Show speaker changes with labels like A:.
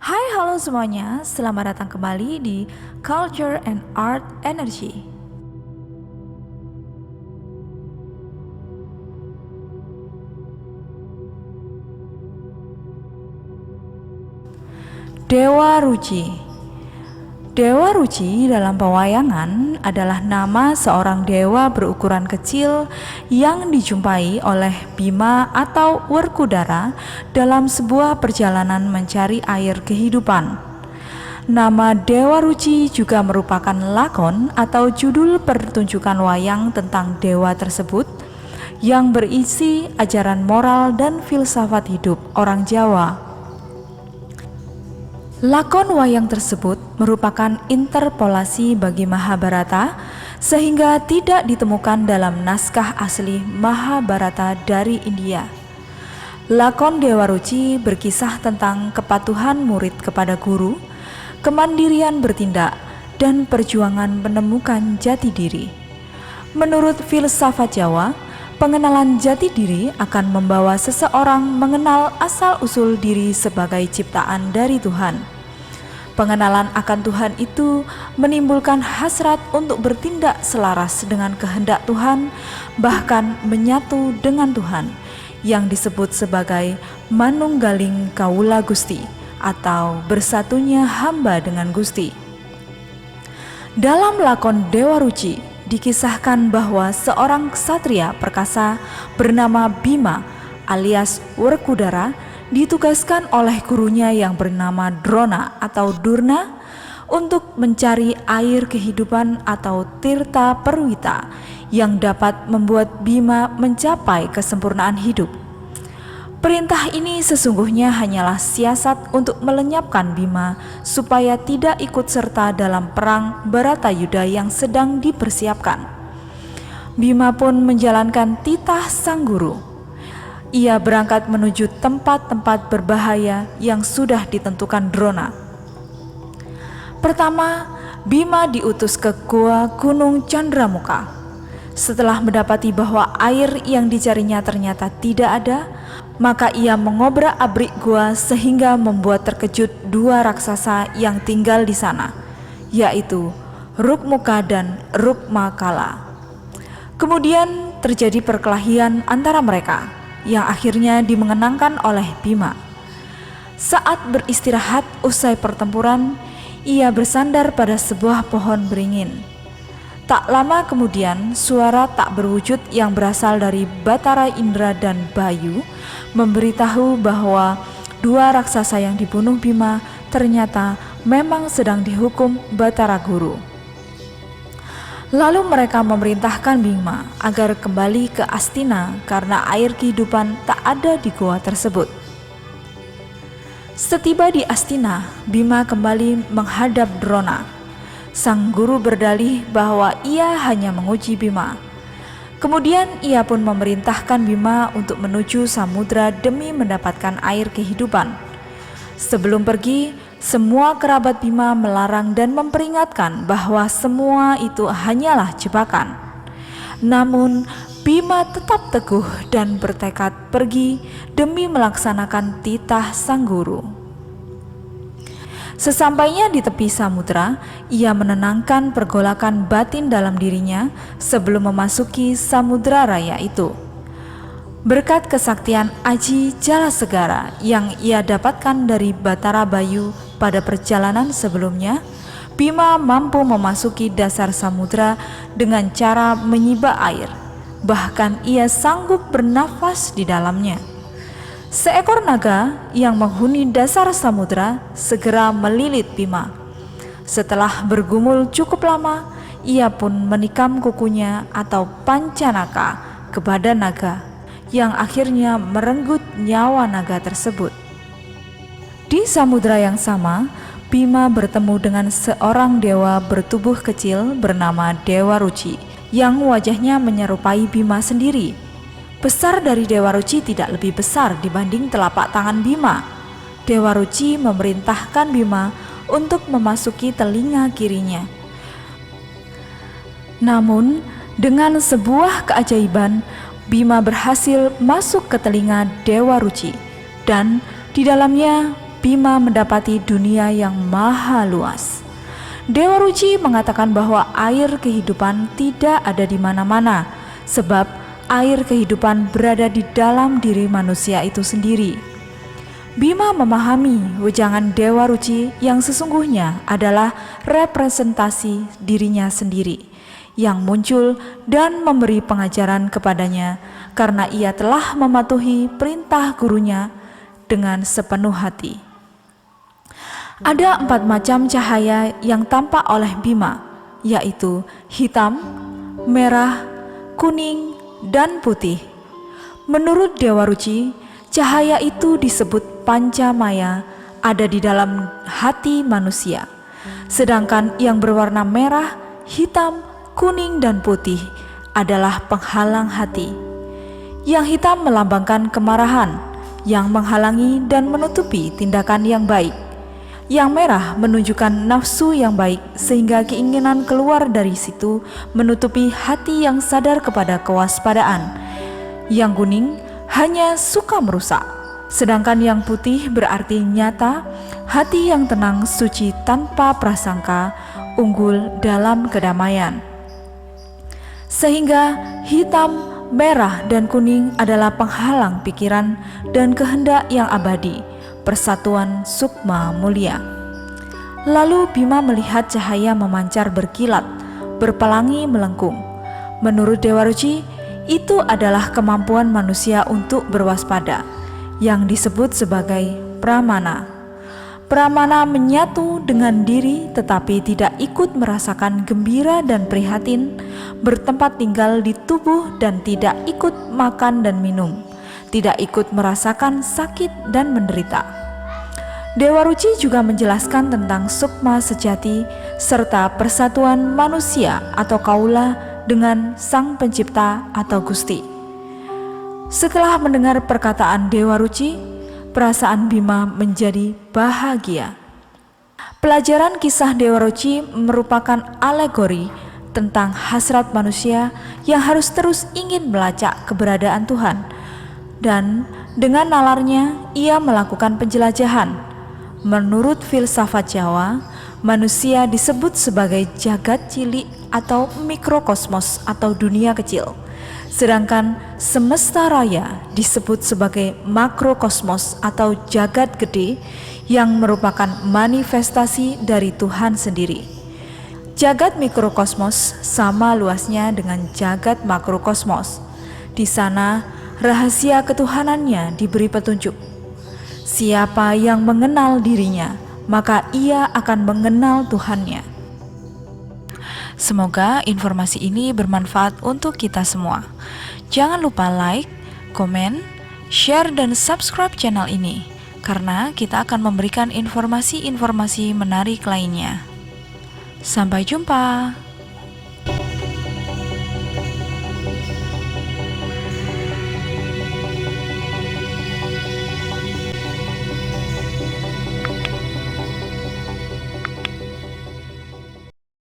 A: Hai, halo semuanya. Selamat datang kembali di Culture and Art Energy. Dewa Ruci. Dewa Ruci dalam pewayangan adalah nama seorang dewa berukuran kecil yang dijumpai oleh Bima atau Werkudara dalam sebuah perjalanan mencari air kehidupan. Nama Dewa Ruci juga merupakan lakon atau judul pertunjukan wayang tentang dewa tersebut yang berisi ajaran moral dan filsafat hidup orang Jawa. Lakon wayang tersebut merupakan interpolasi bagi Mahabharata sehingga tidak ditemukan dalam naskah asli Mahabharata dari India. Lakon Dewa Ruci berkisah tentang kepatuhan murid kepada guru, kemandirian bertindak, dan perjuangan menemukan jati diri. Menurut filsafat Jawa, pengenalan jati diri akan membawa seseorang mengenal asal-usul diri sebagai ciptaan dari Tuhan. Pengenalan akan Tuhan itu menimbulkan hasrat untuk bertindak selaras dengan kehendak Tuhan, bahkan menyatu dengan Tuhan, yang disebut sebagai manunggaling kaula Gusti atau bersatunya hamba dengan Gusti. Dalam lakon Dewa Ruci dikisahkan bahwa seorang ksatria perkasa bernama Bima alias Werkudara ditugaskan oleh gurunya yang bernama Drona atau Durna untuk mencari air kehidupan atau Tirta Perwita yang dapat membuat Bima mencapai kesempurnaan hidup. Perintah ini sesungguhnya hanyalah siasat untuk melenyapkan Bima supaya tidak ikut serta dalam perang Baratayuda yang sedang dipersiapkan. Bima pun menjalankan titah sang guru. Ia berangkat menuju tempat-tempat berbahaya yang sudah ditentukan Drona. Pertama, Bima diutus ke Gua Gunung Candramuka. Setelah mendapati bahwa air yang dicarinya ternyata tidak ada, maka ia mengobrak-abrik gua sehingga membuat terkejut dua raksasa yang tinggal di sana, yaitu Rukmuka dan Rukmakala. Kemudian terjadi perkelahian antara mereka, yang akhirnya dimenangkan oleh Bima. Saat beristirahat usai pertempuran, ia bersandar pada sebuah pohon beringin. Tak lama kemudian, suara tak berwujud yang berasal dari Batara Indra dan Bayu memberitahu bahwa dua raksasa yang dibunuh Bima ternyata memang sedang dihukum Batara Guru. Lalu mereka memerintahkan Bima agar kembali ke Astina karena air kehidupan tak ada di gua tersebut. Setiba di Astina, Bima kembali menghadap Drona. Sang guru berdalih bahwa ia hanya menguji Bima. Kemudian ia pun memerintahkan Bima untuk menuju samudra demi mendapatkan air kehidupan. Sebelum pergi, semua kerabat Bima melarang dan memperingatkan bahwa semua itu hanyalah jebakan. Namun Bima tetap teguh dan bertekad pergi demi melaksanakan titah sang guru. Sesampainya di tepi samudra, ia menenangkan pergolakan batin dalam dirinya sebelum memasuki samudra raya itu. Berkat kesaktian Aji Jalasegara yang ia dapatkan dari Batara Bayu pada perjalanan sebelumnya, Bima mampu memasuki dasar samudra dengan cara menyibak air. Bahkan ia sanggup bernafas di dalamnya. Seekor naga yang menghuni dasar samudra segera melilit Bima. Setelah bergumul cukup lama, ia pun menikam kukunya atau pancanaka ke badan naga, yang akhirnya merenggut nyawa naga tersebut. Di samudra yang sama, Bima bertemu dengan seorang dewa bertubuh kecil bernama Dewa Ruci, yang wajahnya menyerupai Bima sendiri. Besar dari Dewa Ruci tidak lebih besar dibanding telapak tangan Bima. Dewa Ruci memerintahkan Bima untuk memasuki telinga kirinya. Namun, dengan sebuah keajaiban, Bima berhasil masuk ke telinga Dewa Ruci, dan di dalamnya Bima mendapati dunia yang maha luas. Dewa Ruci mengatakan bahwa air kehidupan tidak ada di mana-mana, sebab air kehidupan berada di dalam diri manusia itu sendiri. Bima memahami wejangan Dewa Ruci yang sesungguhnya adalah representasi dirinya sendiri yang muncul dan memberi pengajaran kepadanya karena ia telah mematuhi perintah gurunya dengan sepenuh hati. Ada 4 macam cahaya yang tampak oleh Bima, yaitu hitam, merah, kuning, dan putih. Menurut Dewa Ruci, cahaya itu disebut pancamaya, ada di dalam hati manusia. Sedangkan yang berwarna merah, hitam, kuning, dan putih adalah penghalang hati. Yang hitam melambangkan kemarahan, yang menghalangi dan menutupi tindakan yang baik. Yang merah menunjukkan nafsu yang baik, sehingga keinginan keluar dari situ menutupi hati yang sadar kepada kewaspadaan. Yang kuning hanya suka merusak, sedangkan yang putih berarti nyata, hati yang tenang, suci tanpa prasangka, unggul dalam kedamaian. Sehingga hitam, merah, dan kuning adalah penghalang pikiran dan kehendak yang abadi, persatuan sukma mulia. Lalu Bima melihat cahaya memancar berkilat, berpelangi melengkung. Menurut Dewa Ruci, itu adalah kemampuan manusia untuk berwaspada, yang disebut sebagai pramana. Pramana menyatu dengan diri tetapi tidak ikut merasakan gembira dan prihatin, bertempat tinggal di tubuh dan tidak ikut makan dan minum, tidak ikut merasakan sakit dan menderita. Dewa Ruci juga menjelaskan tentang sukma sejati serta persatuan manusia atau kaula dengan Sang Pencipta atau Gusti. Setelah mendengar perkataan Dewa Ruci, perasaan Bima menjadi bahagia. Pelajaran kisah Dewa Ruci merupakan alegori tentang hasrat manusia yang harus terus ingin melacak keberadaan Tuhan, dan dengan nalarnya ia melakukan penjelajahan. Menurut filsafat Jawa, manusia disebut sebagai jagat cilik atau mikrokosmos atau dunia kecil, sedangkan semesta raya disebut sebagai makrokosmos atau jagat gede yang merupakan manifestasi dari Tuhan sendiri. Jagat mikrokosmos sama luasnya dengan jagat makrokosmos. Di sana rahasia ketuhanannya diberi petunjuk. Siapa yang mengenal dirinya, maka ia akan mengenal Tuhannya. Semoga informasi ini bermanfaat untuk kita semua. Jangan lupa like, komen, share, dan subscribe channel ini, karena kita akan memberikan informasi-informasi menarik lainnya. Sampai jumpa.